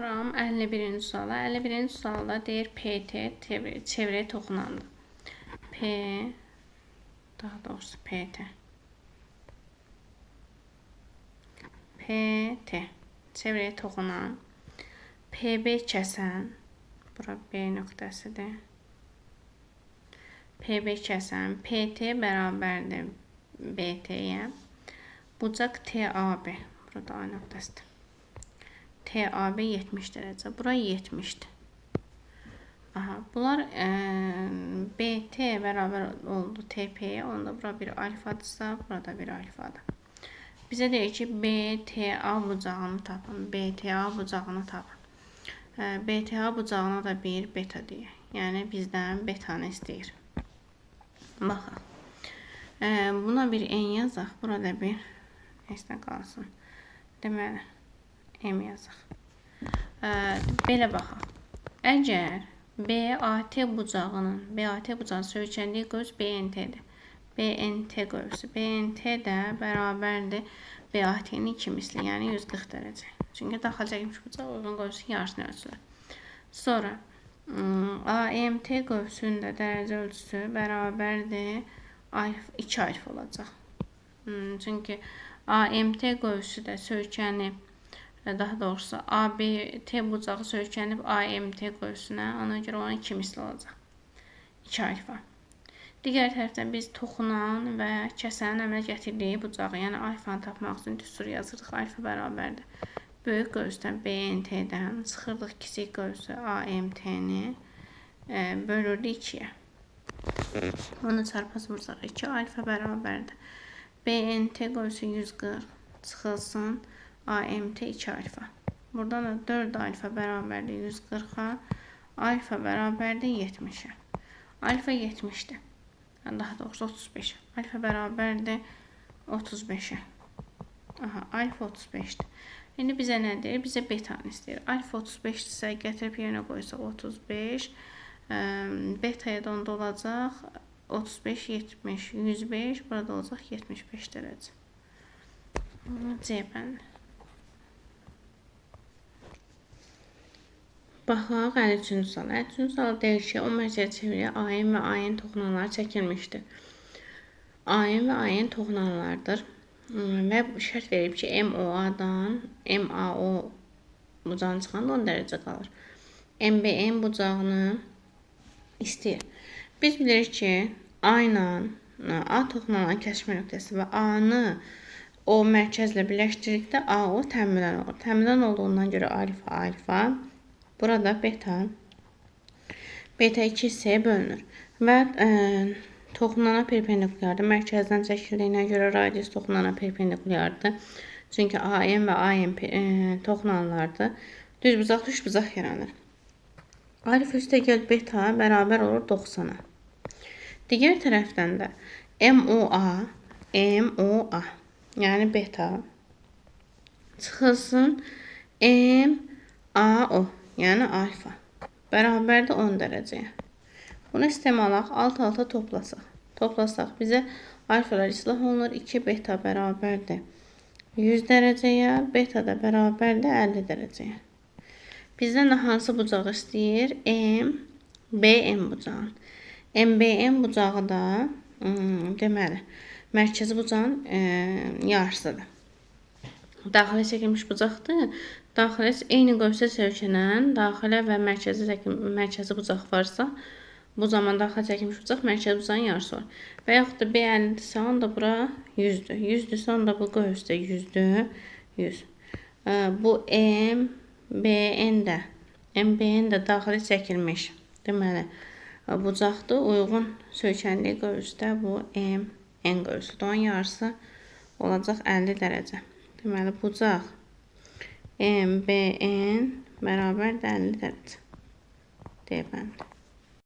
Program 51-ci suala. 51-ci sualda deyir PT çevrəyə toxunandır. Daha doğrusu PT. PT çevrəyə toxunan PB kəsən, bura B nöqtəsidir. PB kəsən PT bərabərdir BT-yə. Bucaq TAB, burada A nöqtəsidir. TAB 70 dərəcə. Bura 70-dir. Bunlar BT bərabər oldu TP-yə. Onda bura bir alfadırsa, burada bir alfadır. Bizə deyir ki, BTA bucağını tapın. BTA bucağını tapın. BTA bucağına da bir beta deyir. Yəni bizdən betanı istəyir. Baxaq. Buna bir n yazaq. Burada bir s-dən qalsın. Deməli, m yazaq. Belə baxaq. Əgər BAT bucağının söykəndiyi qövs BNT-dir. BNT qövsü. BNT də bərabərdir BAT-nin 2 misli, yəni 140 dərəcə. Çünki daxil çəkilmiş bucaq uyğun qövsün yarısını ölçülür. Sonra AMT qövsünün də dərəcə ölçüsü bərabərdir 2 alfa olacaq. Çünki AMT qövsü də söykənib, daha doğrusu ABT bucağı söykənib AMT qövsünə, ona görə onun 2 misli olacaq. 2 alfa. Digər tərəfdən biz toxunan və kəsənin əmələ gətirdiyi bucağı, yəni alfanı tapmaq üçün düstur yazırıq. Alfa bərabərdir böyük qövsdən BNT-dən çıxırdıq kiçik qövsü AMT-ni, bölürdü 2-yə. Onu çarpaz vursaq 2 alfa bərabərdir. BNT qövsü 140 çıxılsın AMT 2 alfa. Buradan da 4 alfa bərabərdir 140-a. Alfa bərabərdir 70-ə. Alfa 70-dir. Daha doğrusu 35. Alfa bərabərdir 35-ə. Alfa 35-dir. İndi bizə nə deyir? Bizə betanı istəyir. Alfa 35-dirsə gətirib yerinə qoysaq 35. Betaya da onda olacaq 35, 70, 105. Burada olacaq 75 dərəcə. C bəndi. Baxaq 53-cü sual. 53-cü sual deyir ki, o mərkəzi çevrəyə AN və AN toxunanlar çəkilmişdir. AN və AN toxunanlardır. Və şərt verib ki, MOA-dan MAO bucağını çıxanda 10 dərəcə qalır. MBN bucağını istəyir. Biz bilirik ki, A ilə A toxunanan kəsişmə nöqtəsi və A-nı o mərkəzlə birləşdirikdə AO təmirdən olur. Təmirdən olduğundan görə alfa alfa. Burada beta 2 hissəyə bölünür. Və toxunana perpendikulyardır. Mərkəzdən çəkildiyinə görə radius toxunana perpendikulyardır. Çünki AN və AN toxunanlardır. Düz bucaq, düz bucaq yaranır. Alfa üstəgəl beta bərabər olur 90-a. Digər tərəfdən də MOA, yəni beta çıxılsın MAO, yəni alfa bərabərdir 10 dərəcəyə. Bunu istemalaq alt-alta toplasaq. Toplasaq bizə alfalar islah olunur. 2 beta bərabərdir 100 dərəcəyə, beta da bərabərdir 50 dərəcəyə. Bizdən də hansı bucağı istəyir? MBN bucağı. MBN bucağı da deməli mərkəzi bucağın yarısıdır. Daxilə çəkilmiş bucaqdır. Daxilə eyni qövsə söykənən daxilə və mərkəzi bucaq varsa, bu zaman daxilə çəkilmiş bucaq mərkəzi bucağın yarısı olur. Və yaxud da B50-dirsə, onda bura 100-dür. 100-dürsə, onda bu qövsdə 100-dür. 100. Bu MBN də daxilə çəkilmiş. Deməli, bucaqdır. Uyğun söykəndiyi qövsdə bu MN qövsüdür. Onun yarısı olacaq 50 dərəcə. Deməli, bucaq MBN bərabərdir 50 dərəcə. D bəndi.